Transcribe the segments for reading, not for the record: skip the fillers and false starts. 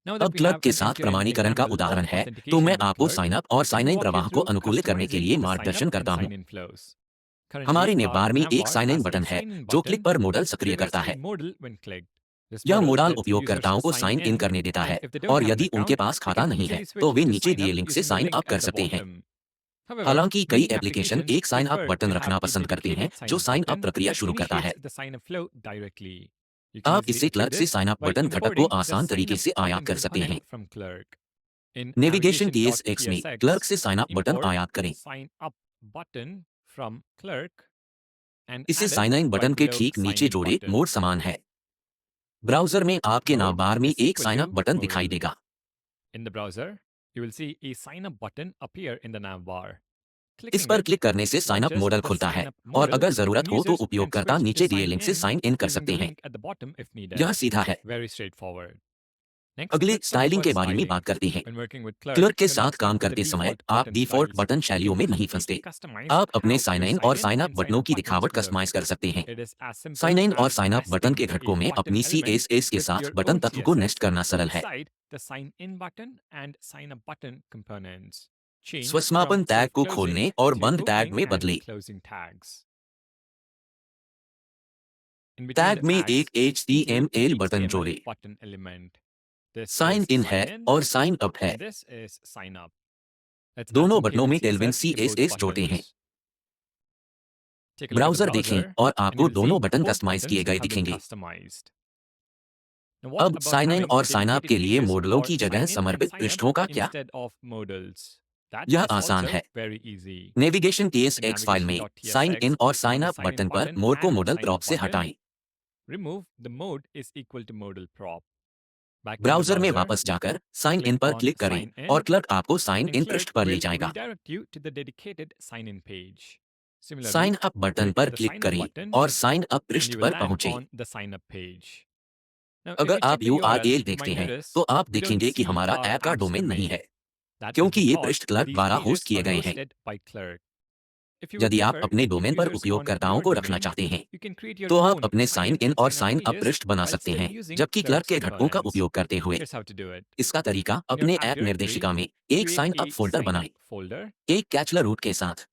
अब क्लर्क के साथ प्रमाणीकरण का उदाहरण है, तो मैं आपको साइन अप और साइन इन प्रवाह को अनुकूलित करने के लिए मार्गदर्शन करता हूं। हमारे नेटबार में एक साइन इन बटन है जो क्लिक पर मोडल सक्रिय करता है। यह मोडल उपयोगकर्ताओं को साइन इन करने देता है और यदि उनके पास खाता नहीं है तो वे नीचे दिए लिंक से साइन अप कर सकते हैं। हालांकि कई एप्लीकेशन एक साइन अप बटन रखना पसंद करते हैं जो साइन अप प्रक्रिया शुरू करता है। आप इसे क्लर्क से साइन अप बटन घटक को आसान तरीके से आयात कर सकते हैं। नेविगेशन TSX में क्लर्क से साइन अप बटन आयात करें। इसे साइन इन बटन के ठीक नीचे जोड़े मोड समान है। ब्राउज़र में आपके नामबार में एक साइन अप बटन दिखाई देगा। इस पर क्लिक करने से साइन अप मॉडल खुलता है और अगर जरूरत हो तो उपयोगकर्ता नीचे दिए लिंक से साइन इन कर सकते हैं। यह सीधा है। अगले स्टाइलिंग के बारे में बात करते हैं। क्लर्क के साथ काम करते समय आप डिफॉल्ट बटन शैलियों में नहीं फंसते। आप अपने साइन इन और साइन अप बटनों की दिखावट कस्टमाइज कर सकते हैं। साइन इन और साइन अप बटन के घटकों में अपनी CSS के साथ बटन तत्व को नेस्ट करना सरल है। स्वसमापन टैग को खोलने और बंद टैग में बदलें। टैग में एक HTML बटन जोड़े। साइन इन है और साइन अप है। दोनों बटनों में टेलविन CSS जोड़ते हैं। ब्राउज़र देखें और आपको दोनों बटन कस्टमाइज किए गए दिखेंगे। अब साइन इन और साइन अप के लिए मॉडलों की जगह समर्पित पृष्ठों का क्या? यह आसान है। नेविगेशन TSX फाइल में साइन इन और साइन अप बटन पर मोड को मॉडल प्रॉप से हटाएं। ब्राउज़र में वापस जाकर साइन इन पर क्लिक करें और क्लर्क आपको साइन इन पृष्ठ पर ले जाएगा। साइन अप बटन पर क्लिक करें और साइन अप पृष्ठ पर पहुंचें। अगर आप URL देखते हैं तो आप देखेंगे कि हमारा ऐप का डोमेन नहीं है क्योंकि ये पृष्ठ क्लर्क द्वारा होस्ट किए गए हैं। यदि आप अपने डोमेन पर उपयोगकर्ताओं को रखना चाहते हैं तो आप अपने साइन इन और साइन अप पृष्ठ बना सकते हैं जबकि क्लर्क के घटकों का उपयोग करते हुए। इसका तरीका अपने ऐप निर्देशिका में एक साइन अप फोल्डर बनाएं, एक कैचलर रूट के साथ।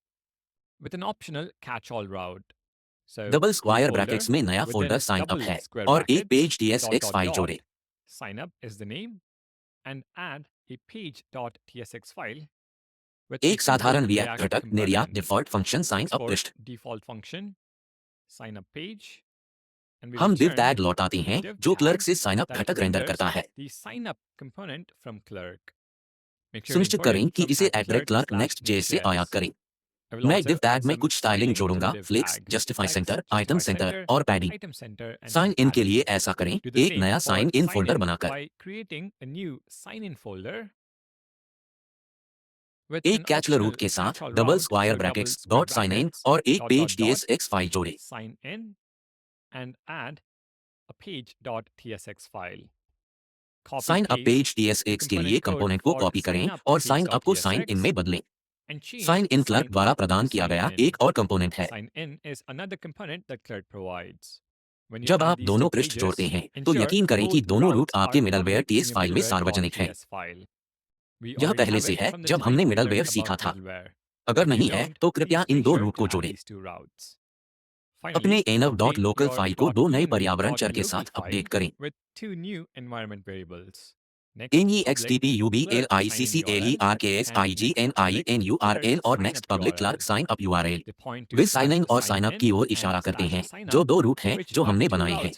डबल स्क्वायर ब्रैकेट्स में नया फोल्डर साइन अप है और एक पेज TSX फाइल जोड़े। एक साधारण React घटक निर्यात डिफॉल्ट फंक्शन साइन अप पृष्ठ। हम div टैग लौटाते हैं जो क्लर्क से साइन अप घटक रेंडर करता है। सुनिश्चित करें कि इसे @clerk next.js से आयात करें। मैं div टैग में कुछ स्टाइलिंग जोड़ूंगा, flex, justify center, item center और पैडिंग। साइन इन के लिए ऐसा करें, एक नया साइन इन फोल्डर बनाकर एक कैचलर रूट के साथ double square brackets dot sign in और एक पेज TSX फाइल जोड़े। साइन अप पेज TSX के लिए कंपोनेंट को कॉपी करें और साइन अप को साइन इन में बदलें। साइन इन क्लर्क द्वारा प्रदान किया गया एक और कंपोनेंट है। जब आप दोनों पृष्ठ जोड़ते हैं तो यकीन करें कि दोनों रूट आपके मिडलवेयर TS फाइल में सार्वजनिक हैं। यह पहले से है जब हमने मिडलवेयर सीखा था। अगर नहीं है तो कृपया इन दो रूट को जोड़ें। अपने env.local फाइल को दो नए पर्यावरण चर के साथ अपडेट करें। NEXTPUBLICCLERKSIGNINURL और next public clerk sign up URL। वे साइन इन और साइन अप की ओर इशारा करते हैं जो दो रूट हैं जो हमने बनाए हैं।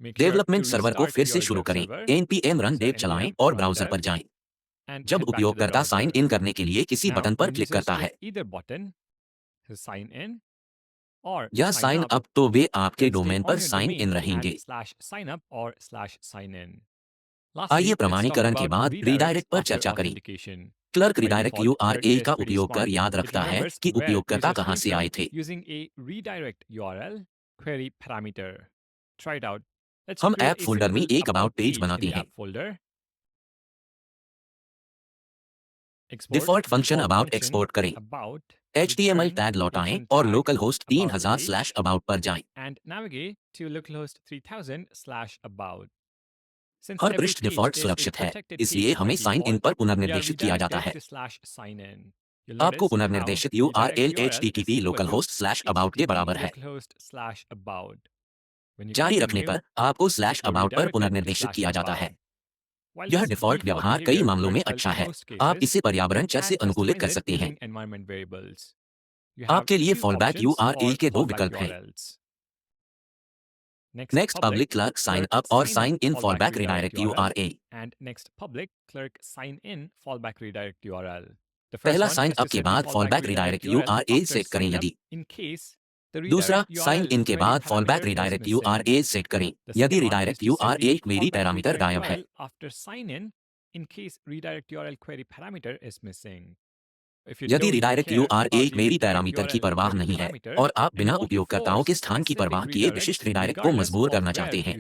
डेवलपमेंट सर्वर को फिर से शुरू करें, npm run dev चलाएं और ब्राउज़र पर जाएं। जब उपयोगकर्ता साइन इन करने के लिए किसी बटन पर क्लिक करता है या साइन अप तो वे आपके डोमेन पर साइन इन रहेंगे। आइए प्रमाणीकरण के बाद रीडायरेक्ट पर चर्चा करें। क्लर्क रीडायरेक्ट URL का उपयोग कर याद रखता है कि उपयोगकर्ता कहां से आए थे। हम ऐप फोल्डर में एक अबाउट पेज बनाते हैं। डिफॉल्ट फंक्शन अबाउट एक्सपोर्ट करें। HTML टैग लौटाएं और लोकल होस्ट 3000/about पर जाएं। हर पृष्ठ डिफ़ॉल्ट सुरक्षित है, इसलिए हमें साइन इन पर पुनर्निर्देशित किया जाता है। आपको पुनर्निर्देशित URL HTTP localhost/about के बराबर है। जारी रखने पर आपको /about पर पुनर्निर्देशित किया जाता है। यह डिफ़ॉल्ट व्यवहार कई मामलों में अच्छा है। आप इसे पर्यावरण चर से अनुकूलित कर सकते हैं। आपके लिए फॉलबैक URL के दो विकल्प हैं। Next public clerk sign up और sign in fallback redirect URL। पहला साइन अप के बाद फॉलबैक रिडायरेक्ट URL सेट करें यदि। दूसरा साइन इन के बाद फॉलबैक रिडायरेक्ट URL सेट करें यदि रिडायरेक्ट URL क्वेरी पैरामीटर गायब है। यदि रिडायरेक्ट URL क्वेरी पैरामीटर की परवाह नहीं है और आप बिना उपयोगकर्ताओं के स्थान की परवाह किए विशिष्ट रिडायरेक्ट को मजबूर करना चाहते हैं,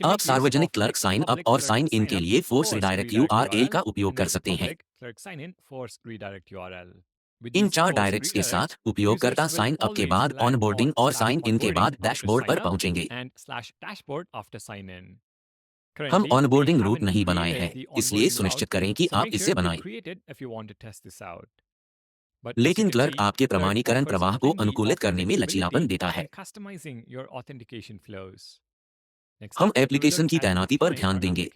आप सार्वजनिक क्लर्क साइन अप और साइन इन के लिए फोर्स रिडायरेक्ट URL का उपयोग कर सकते हैं। इन चार डायरेक्ट्स के साथ उपयोगकर्ता साइन अप के बाद ऑनबोर्डिंग और साइन इन के बाद डैशबोर्ड पर पहुंचेंगे। हम ऑनबोर्डिंग रूट नहीं बनाए हैं, इसलिए सुनिश्चित करें कि आप इसे बनाएं। लेकिन क्लर्क आपके प्रमाणीकरण प्रवाह को अनुकूलित करने में लचीलापन देता है। हम एप्लीकेशन की तैनाती पर ध्यान देंगे।